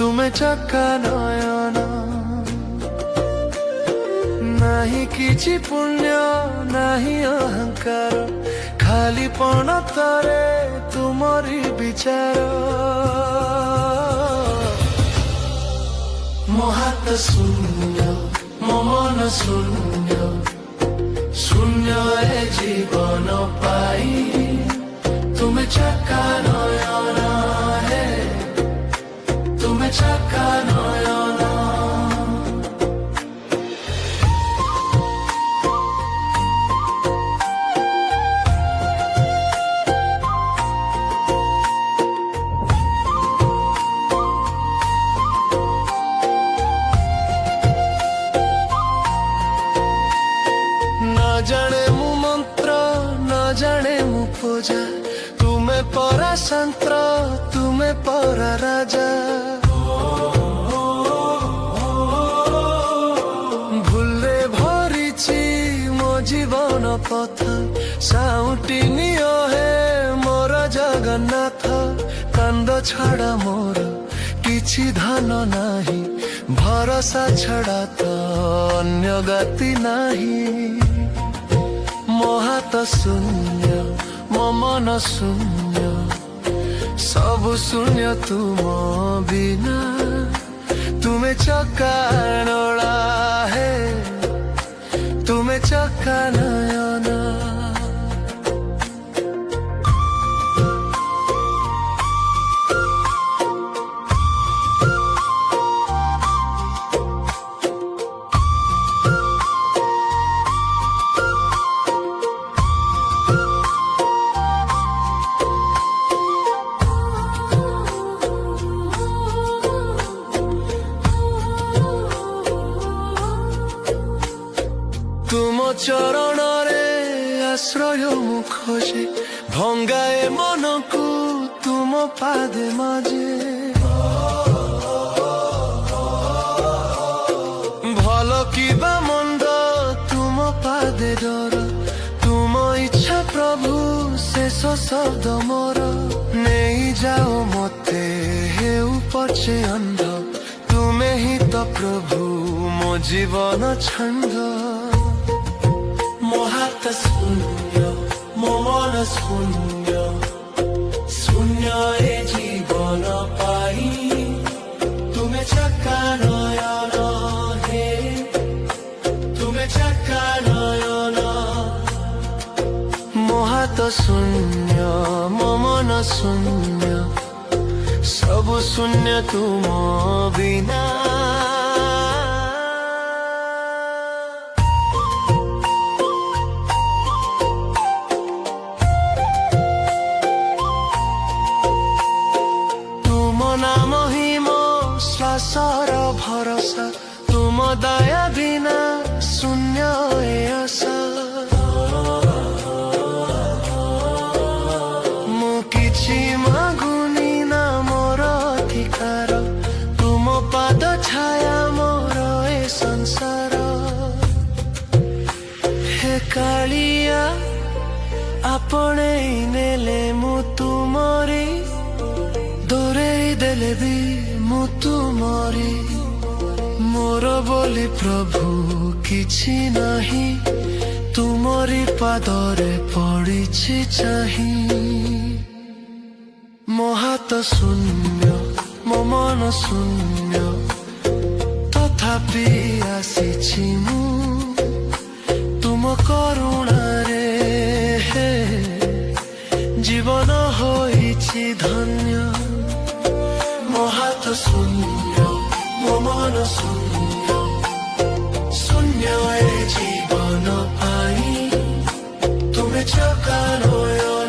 ତୁମେ ଚକା ନୟନ। ନାହିଁ କିଛି ପୁଣ୍ୟ ନାହିଁ ଅହଙ୍କାର, ଖାଲି ପଣତରେ ତୁମରି ବିଚାର। ମୋ ହାତ ଶୂନ୍ୟ, ମୋ ମନ ଶୂନ୍ୟ, ଶୂନ୍ୟ ଏ ଜୀବନ ପାଇ ତୁମେ ଚକା ନୟନ। ହେ ତୁମେ ଚକା ନୟନ। जाने मु मंत्र न जाने मु पूजा, तुमे परा संत्र तुमे परा राजा। भूले भरिछि मो जीवन पथ, साउटी नियो हे मोर जगन्नाथ। कांद छाड़ा मोर किछि धन नाही, भरोसा छड़ा तो अन्य गति नाही। ମୋ ହାତ ଶୂନ୍ୟ, ମୋ ମନ ଶୂନ୍ୟ, ସବୁ ଶୂନ୍ୟ ତୁମ ବିନା। ତୁମେ ଚକା ନଳା, ହେ ତୁମେ ଚକା ନୟନ। तुम चरण रे आश्रय मु खोजे, भंगाए मन को तुम पादे माजे। भल कि बा मंद तुम पादे डर, तुम इच्छा प्रभु शेष शब्द मोर। नहीं जाओ मते हेउ पछे अंध, तुमे ही तो प्रभु मो जीवन छंद। ମୋ ହାତ ଶୂନ୍ୟ, ମୋ ମନ ଶୂନ୍ୟ, ଶୂନ୍ୟ ଏ ଜୀବନ ପାଇ ତୁମେ ଚକା ନୟନ। ହେ ତୁମେ ଚକା ନୟନ। ମୋ ହାତ ଶୂନ୍ୟ, ମୋ ମନ ଶୂନ୍ୟ, ସବୁ ଶୂନ୍ୟ ତୁମ ବିନା। नाम ही मो श्वासर भरोसा, तुम दया बिना शून्य ए आशा। मु किछि मागुनी ना मोर अधिकार, तुम पाद छाया मोर ए संसार। हे कालिया आपणे नेले मु तुमरी, ଦୂରେଇ ଦେଲେ ବି ମୁଁ ତୁମରି। ମୋର ବୋଲି ପ୍ରଭୁ କିଛି ନାହିଁ, ତୁମରି ପାଦରେ ପଡ଼ିଛି ଚାହିଁ। ମୋ ହାତ ଶୂନ୍ୟ, ମୋ ମନ ଶୂନ୍ୟ, ତଥାପି ଆସିଛି ମୁଁ ତୁମ କରୁଣାରେ। ଜୀବନ ହୋଇଛି ଧନ୍ୟ। ମୋ ହାତ ଶୂନ୍ୟ, ମୋ ମନ ଶୂନ୍ୟ, ଶୂନ୍ୟ ଏ ଜୀବନ ପାଇଁ ତୁମେ ଚକା ନୟନ।